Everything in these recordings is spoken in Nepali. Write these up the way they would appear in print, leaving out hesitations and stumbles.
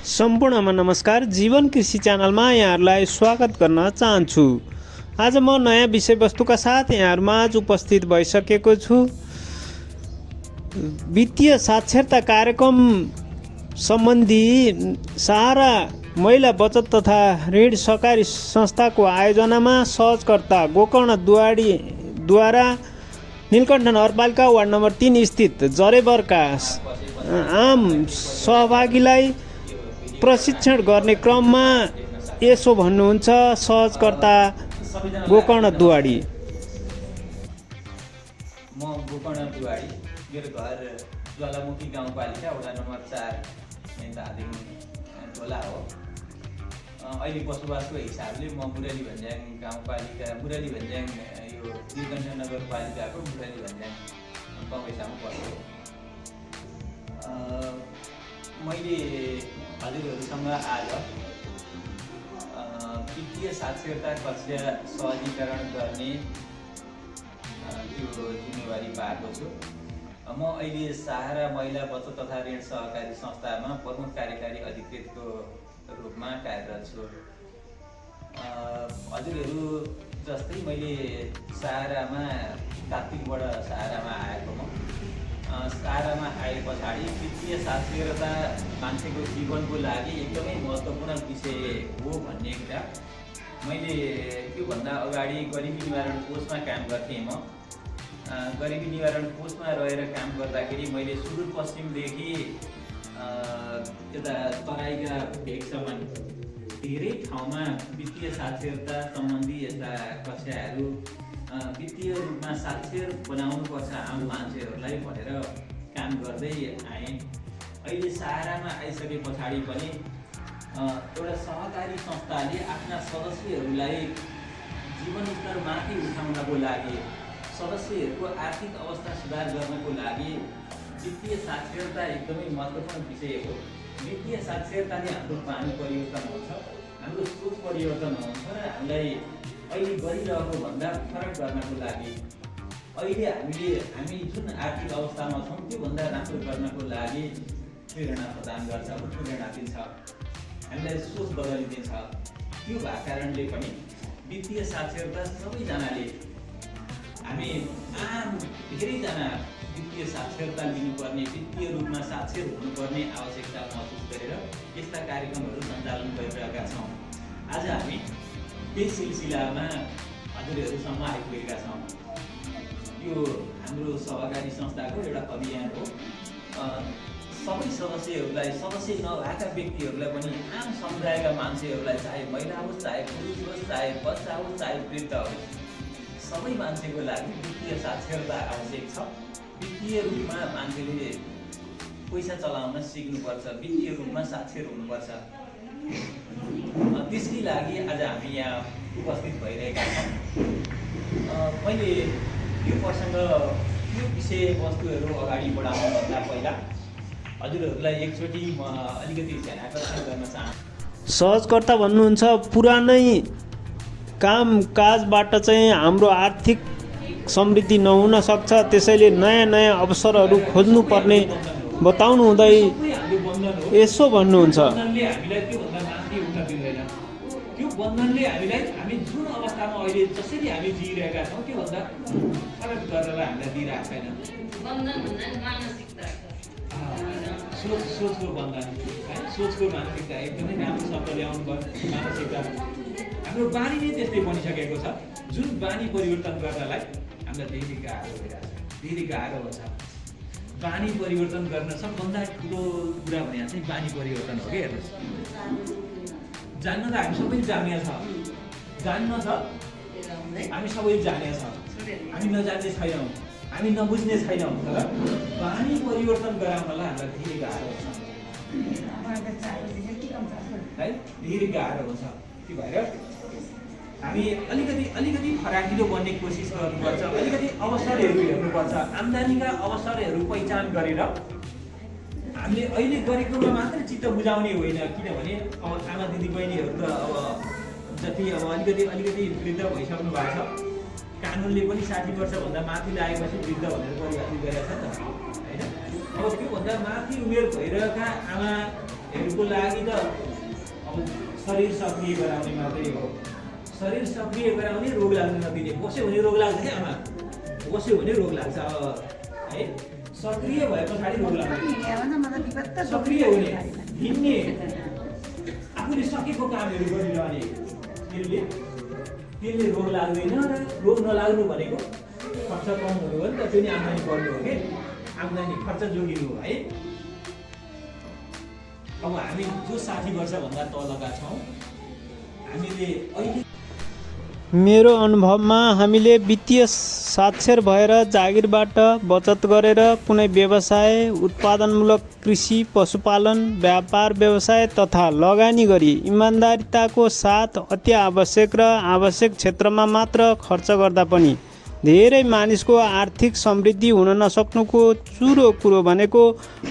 सम्पूर्णमा नमस्कार। जीवन कृषि च्यानलमा यहाँहरूलाई स्वागत गर्न चाहन्छु। आज म नयाँ विषयवस्तुका साथ यहाँहरूमाझ उपस्थित भइसकेको छु। वित्तीय साक्षरता कार्यक्रम सम्बन्धी सहारा महिला बचत तथा ऋण सहकारी संस्थाको आयोजनामा सहजकर्ता गोकर्ण दुवाडीद्वारा नीलकण्ठ नगरपालिका वार्ड नम्बर 3 स्थित जरेबरका आम सहभागीलाई प्रशिक्षण गर्ने क्रममा यसो भन्नुहुन्छ सहजकर्ता गोकर्ण दुवाडी। म गोकर्ण दुवाडी, मेरो घर ज्वालामुखी गाउँपालिका वडा नम्बर 4 धादिङ ढोला हो। अहिले बसोबासको हिसाबले म मुरली भन्ज्याङ गाउँपालिका मुरली भन्ज्याङ यो नीलकण्ठ नगरपालिकाको मुरली भन्ज्याङ गाउँपालिकामा बस्छु। मैले हजुरहरूसँग आज वित्तीय साक्षरता कक्षा सहजीकरण गर्ने त्यो जिम्मेवारी पाएको छु। म अहिले सहारा महिला बचत तथा ऋण सहकारी संस्थामा प्रमुख कार्यकारी अधिकृतको रूपमा कार्यरत छु। हजुरहरू जस्तै मैले सहारामा कार्तिकबाट सहारामा आएको म। सहारामा आए पछाडि वित्तीय साक्षरता मान्छेको जीवनको लागि एकदमै महत्त्वपूर्ण विषय हो भन्ने कुरा मैले त्योभन्दा अगाडि गरिबी निवारण कोषमा काम गर्थेँ। म गरिबी निवारण कोषमा रहेर काम गर्दाखेरि मैले सुदूरपश्चिमदेखि यता तराईका भेगसम्म धेरै ठाउँमा वित्तीय साक्षरता सम्बन्धी यस्ता कक्षाहरू वित्तीय रूपमा साक्षर बनाउनुपर्छ आम मान्छेहरूलाई भनेर काम गर्दै आएँ। अहिले सहारामा आइसके पछाडि पनि एउटा सहकारी संस्थाले आफ्ना सदस्यहरूलाई जीवनस्तर माथि उठाउनको लागि, सदस्यहरूको आर्थिक अवस्था सुधार गर्नको लागि वित्तीय साक्षरता एकदमै महत्त्वपूर्ण विषय हो। वित्तीय साक्षरताले हाम्रो बानी परिवर्तन हुन्छ, हाम्रो सोच परिवर्तन हुन्छ र हामीलाई अहिले गरिरहेको भन्दा फरक गर्नको लागि, अहिले हामी जुन आर्थिक अवस्थामा छौँ त्योभन्दा राम्रो गर्नको लागि प्रेरणा प्रदान गर्छ, प्रेरणा दिन्छ, हामीलाई सोच बदलिदिन्छ। त्यो भएको कारणले पनि वित्तीय साक्षरता सबैजनाले, हामी आम धेरैजना वित्तीय साक्षरता लिनुपर्ने, वित्तीय रूपमा साक्षर हुनुपर्ने आवश्यकता महसुस गरेर यस्ता कार्यक्रमहरू सञ्चालन गरिरहेका छौँ। आज हामी त्यही सिलसिलामा हजुरहरूसम्म आइपुगेका छौँ। यो हाम्रो सहकारी संस्थाको एउटा अभियान हो। सबै सदस्यहरूलाई, सदस्य नभएका व्यक्तिहरूलाई पनि, आम समुदायका मान्छेहरूलाई, चाहे महिला होस्, चाहे पुरुष होस्, चाहे बच्चा होस्, चाहे वृद्ध होस्, सबै मान्छेको लागि वित्तीय साक्षरता आवश्यक छ। वित्तीय रूपमा मान्छेले पैसा चलाउन सिक्नुपर्छ, वित्तीय रूपमा साक्षर हुनुपर्छ। त्यसकै लागि आज हामी यहाँ उपस्थित भइरहेका छौँ। मैले यो प्रसङ्ग, यो विषयवस्तुहरू अगाडि बढाउनुभन्दा पहिला हजुरहरूलाई एकचोटि म अलिकति ध्यान आकर्षण गर्न चाहन्छु। सहजकर्ता भन्नुहुन्छ पुरानै कामकाजबाट चाहिँ हाम्रो आर्थिक समृद्धि नहुन सक्छ, त्यसैले नयाँ नयाँ अवसरहरू खोज्नुपर्ने बताउनु हुँदै यसो भन्नुहुन्छ। त्यो बन्धनले हामीलाई, हामी जुन अवस्थामा अहिले जसरी हामी जिइरहेका छौँ त्योभन्दा फरक गरेर हामीलाई दिइरहेको छैन। सोचको बन्धन है, सोचको मानसिकता एकदमै राम्रो शब्द ल्याउनु भयो। मानसिकता हाम्रो बानी नै त्यस्तै बनिसकेको छ, जुन बानी परिवर्तन गर्नलाई हामीलाई धेरै गाह्रो भइरहेको छ, धेरै गाह्रो हुन्छ। बानी परिवर्तन गर्न सबभन्दा ठुलो कुरा भने चाहिँ बानी परिवर्तन हो। हेर्नुहोस्, जान्न त हामी सबै जाने छ, जान्न छ हामी सबै जाने छ, हामी नजान्ने छैनौँ, हामी नबुझ्ने छैनौँ, तर बानी परिवर्तन गराउनलाई हामीलाई धेरै गाह्रो हुन्छ है, धेरै गाह्रो हुन्छ। त्यो भएर हामी अलिकति फराकिलो बन्ने कोसिस गर्नुपर्छ, अलिकति अवसरहरू हेर्नुपर्छ, आम्दानीका अवसरहरू पहिचान गरेर हामीले अहिले गरेकोमा मात्रै चित्त बुझाउने होइन। किनभने अब आमा दिदीबहिनीहरू त अब जति अब अलिकति वृद्ध भइसक्नु भएको छ, कानुनले पनि 60 वर्षभन्दा माथि लागेपछि वृद्ध भनेर परिभाषित गरेको छ त होइन। अब त्योभन्दा माथि उमेर भइरहेका आमा हरूको लागि त अब शरीर सक्रिय गराउने मात्रै हो। शरीर सक्रिय गराउने, रोग लाग्न नदिने। बस्यो भने रोग लाग्छ है आमा, बस्यो भने रोग लाग्छ है। सक्रिय भए पछाडि रोग लाग्छ। सक्रिय हुने, हिँड्ने, आफूले सकेको कामहरू गरिरहने, त्यसले रोग लाग्दैन। र रोग नलाग्नु भनेको खर्च कम हुनु हो नि त, त्यो नि आम्दानी बढ्नु हो कि, आम्दानी खर्च जोगिनु हो है। अब हामी जो 60 वर्षभन्दा तलका छौँ, हामीले अहिले मेरो अनुभवमा हामीले वित्तीय साक्षर भएर जागिरबाट बचत गरेर कुनै व्यवसाय, उत्पादनमूलक कृषि, पशुपालन, व्यापार व्यवसाय तथा लगानी गरी इमान्दारिताको साथ अति आवश्यक र आवश्यक क्षेत्रमा मात्र खर्च गर्दा पनि धेरै मानिसको आर्थिक समृद्धि हुन नसक्नुको चुरो कुरो भनेको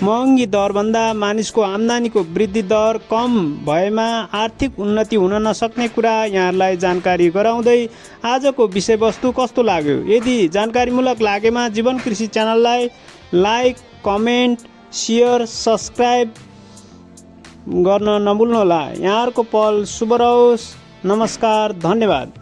महँगी दरभन्दा मानिसको आम्दानीको वृद्धि दर कम भएमा आर्थिक उन्नति हुन नसक्ने कुरा यहाँहरूलाई जानकारी गराउँदै आजको विषयवस्तु कस्तो लाग्यो? यदि जानकारीमूलक लागेमा जीवन कृषि च्यानललाई लाइक, कमेन्ट, सेयर, सब्सक्राइब गर्न नभुल्नुहोला। यहाँहरूको पल शुभ रहोस्। नमस्कार, धन्यवाद।